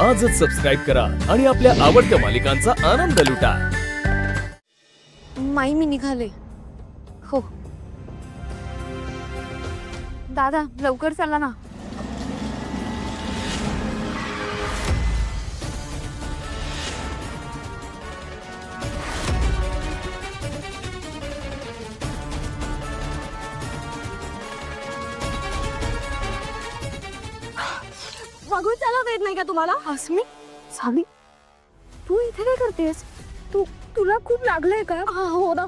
आजच सबस्क्राईब करा आणि आपल्या आवडत्या मालिकांचा आनंद लुटा. माई मी निघाले. हो दादा लवकर चला ना. मागून चालवता येत नाही का तुम्हाला? अस्मी सामी, तू इथे काय करतेस? तुला खूप लागलंय का? हो ना.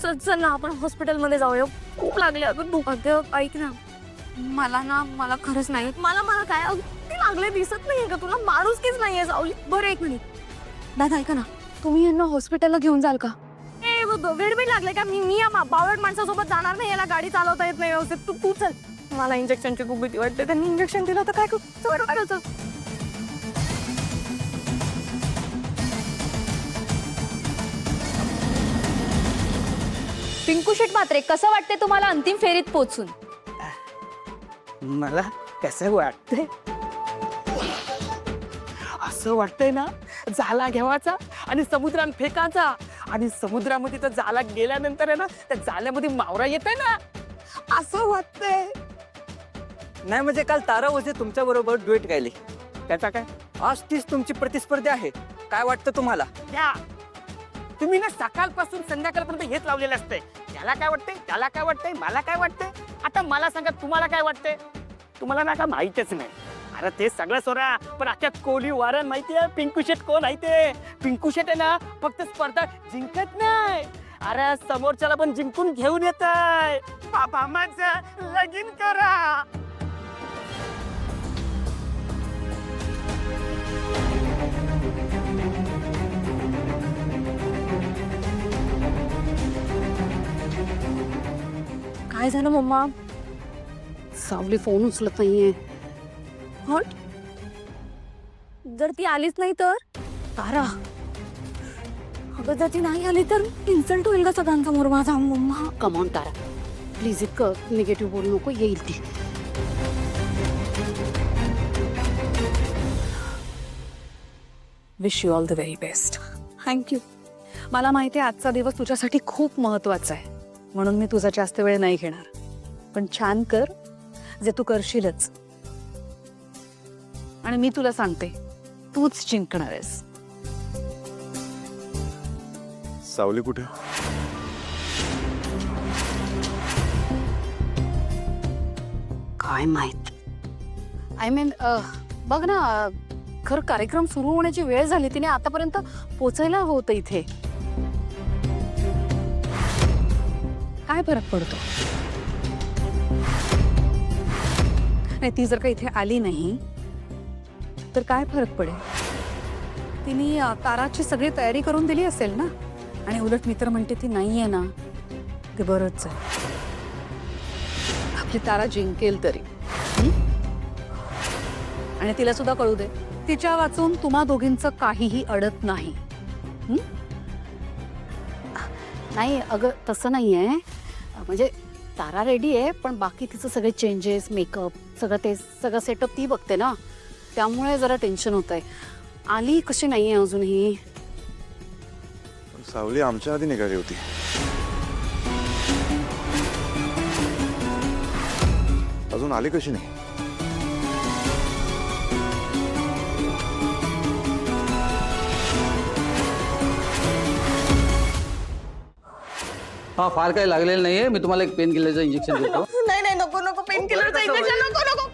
चल चल ना आपण हॉस्पिटलमध्ये जाऊया. खूप लागले अगं तू. अगं ऐक ना, मला खरंच नाही. मला काय अगदी लागले दिसत नाहीये का तुला? माणूस कीच नाहीये सावली. बरं एक मिनिट दादा ऐका ना, तुम्ही यांना हॉस्पिटलला घेऊन जाल का? ए वेळ लागले का? मी या बावळट माणसासोबत जाणार नाही. याला गाडी चालवता येत नाही व्यवस्थित. तू चल. मला इंजेक्शनची खूप भीती वाटते. त्यांनी इंजेक्शन दिलं तर काय करू? पिंकू शेट म्हात्रे, कसं वाटते तुम्हाला अंतिम फेरीत पोहोचून? मला कसं वाटतंय, असं वाटतंय ना, जाला घ्यावाचा आणि समुद्रात फेकायचा. आणि समुद्रामध्ये तर जाला गेल्यानंतर आहे ना, त्या जाल्यामध्ये मावरा येते ना, असं वाटतंय. नाही म्हणजे काल तारा वसे तुमच्या बरोबर डुएट गायली. त्याचा काय, आज तीच तुमची प्रतिस्पर्धी आहे. काय वाटतं तुम्हाला? तुम्ही ना सकाळपासून संध्याकाळपर्यंत हेच लावलेलं असतंय. त्याला काय वाटतंय, त्याला काय वाटतंय, मला काय वाटतंय. आता मला सांगा, तुम्हाला काय वाटतंय? तुम्हाला ना का माहितच नाही. अरे ते सगळं सोडा, पण आता कोहली वारण माहितीये? पिंकू शेट कोण आहे ते? पिंकू शेट आहे ना, फक्त स्पर्धा जिंकत नाही, अरे समोरच्याला पण जिंकून घेऊन येत आहे. बाबा माझं लगीन करा. काय झालं मम्मा? सावली फोन उचलत नाहीये. हट, जर ती आलीच नाही तर? तारा, अगं जर ती नाही आली तर इन्सल्ट होईल का सगळ्यांसमोर माझा? मम्मा कमॉन तारा, प्लीज इतकं निगेटिव्ह बोलू नको. येईल ती. Wish you all the very best. Thank you. मला माहिती आहे आजचा दिवस तुझ्यासाठी खूप महत्वाचा आहे, म्हणून मी तुझा जास्त वेळ नाही घेणार. पण छान कर जे तू करशीलच. आणि मी तुला सांगते, तूच जिंकणार आहेस. सावली कुठे? काय माहित. आय मीन बघ ना, खरं कार्यक्रम सुरू होण्याची वेळ झाली. तिने आतापर्यंत पोचायला होतं इथे. काय फरक पडतो? नाही, ती जर का इथे आली नाही तर काय फरक पडेल? तिने ताराची सगळी तयारी करून दिली असेल ना. आणि उलट मित्र म्हणते ती नाहीये ना, ते बरंच आहे. आपली तारा जिंकेल तरी. आणि तिला सुद्धा कळू दे, तिच्या वाचून तुम्हा दोघींचं काहीही अडत नाही. नाही अगं तसं नाही आहे. म्हणजे तारा रेडी आहे, पण बाकी तिचं सगळे चेंजेस, मेकअप, सगळं सेटअप ती बघते ना, त्यामुळे जरा टेन्शन होत आहे. आली कशी नाही आहे अजूनही. सावली आमच्या आधी निघाली होती. अजून आली कशी नाही? हा फार काही लागलेलं नाहीये. मी तुम्हाला एक पेन किलरचं इंजेक्शन देतो. नाही नको पेन किलरचं इंजेक्शन नको.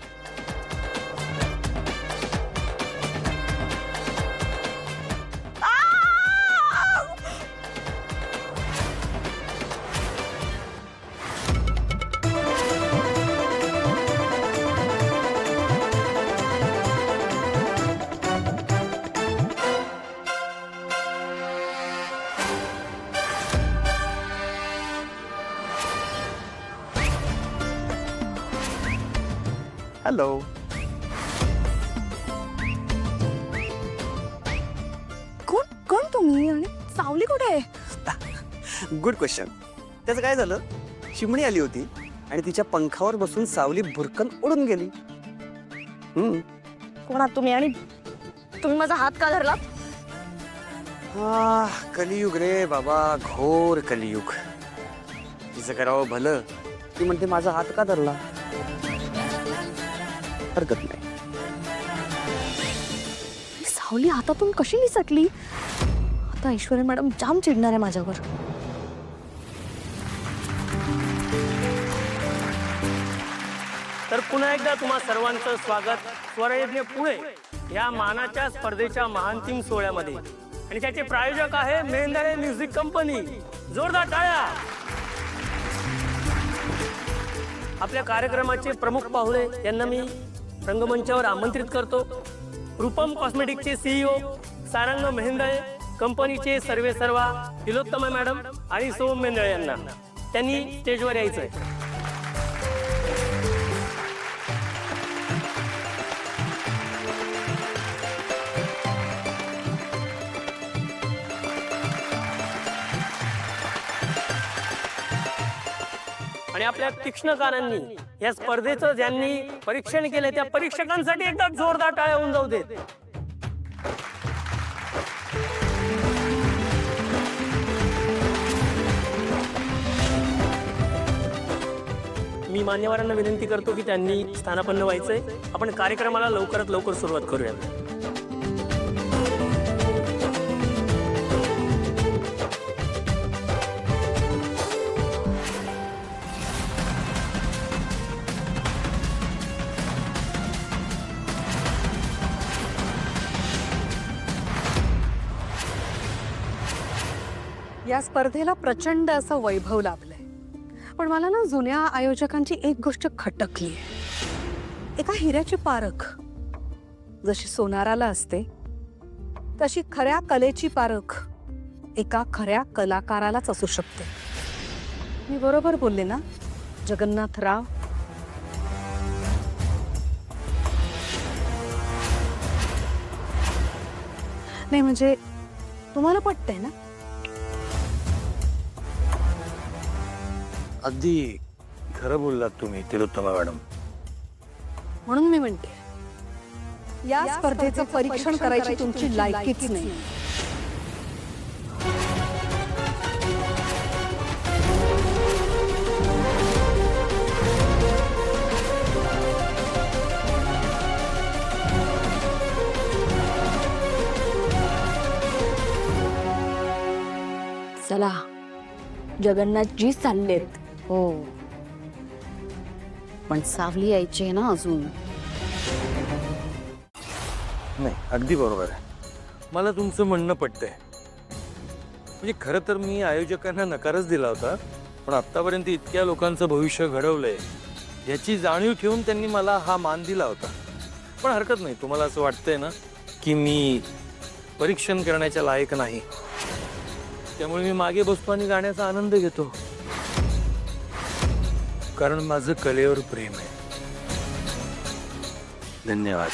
हॅलो. कोण तुम्ही आणि सावली कुठे आहे? Good question. त्याचं काय झालं, चिमणी आली होती आणि तिच्या पंखावर बसून सावली भुरकन उडून गेली. कोण आहात तुम्ही आणि तुम्ही माझा हात का धरला? कलियुग रे बाबा, घोर कलियुग. तिचं करावं भलं, ती म्हणते माझा हात का धरला. हरकत नाही. सावली हातातून कशी निसटली? आता ऐश्वर्या मॅडम जाम चिडणार आहे माझ्यावर. तर पुन्हा एकदा तुम्हा सर्वांचं स्वागत स्वरयज्ञ पुणे या मानाच्या स्पर्धेच्या महांतिम सोहळ्यामध्ये. आणि त्याचे प्रायोजक आहे मेहंदारे म्युझिक कंपनी. जोरदार टाळ्या. आपल्या कार्यक्रमाचे प्रमुख पाहुणे यांना मी रंगमंचावर आमंत्रित करतो. रूपम कॉस्मेटिकचे सीईओ सारंग मेहंदळे, कंपनीचे सर्वेसर्वा तिलोत्तमा मॅडम आणि सोम मेंदळे यांना त्यांनी स्टेजवर यायचं आहे. आणि आपल्या तीक्ष्णकारांनी या स्पर्धेचं ज्यांनी परीक्षण केलं त्या परीक्षकांसाठी एकदा जोरदार टाळ्या होऊन जाऊ देत. मी मान्यवरांना विनंती करतो की त्यांनी स्थानापन्न व्हायचंय. आपण कार्यक्रमाला लवकरात लवकर सुरुवात करूया. या स्पर्धेला प्रचंड असं वैभव लाभलंय. पण मला ना जुन्या आयोजकांची एक गोष्ट खटकली. एका हिऱ्याची पारख जशी सोनाराला असते, तशी खऱ्या कलेची पारख एका खऱ्या कलाकारालाच असू शकते. मी बरोबर बोलले ना जगन्नाथराव? नाही म्हणजे तुम्हाला पटतंय ना? अगदी खरं बोललात तुम्ही तिलोत्तमा मॅडम. म्हणून मी म्हणते या स्पर्धेचं परीक्षण करायची तुमची लायकीच नाही. चला, जगन्नाथजी चाललेत. हो, पण सावली यायची आहे ना अजून. नाही, अगदी बरोबर आहे. मला तुमचं म्हणणं पटतंय. म्हणजे खरं तर मी आयोजकांना नकारच दिला होता, पण आत्तापर्यंत इतक्या लोकांचं भविष्य घडवलंय याची जाणीव ठेवून त्यांनी मला हा मान दिला होता. पण हरकत नाही, तुम्हाला असं वाटतंय ना की मी परीक्षण करण्याच्या लायक नाही, त्यामुळे मी मागे बसतो आणि गाण्याचा आनंद घेतो, कारण माझं कलेवर प्रेम आहे. धन्यवाद.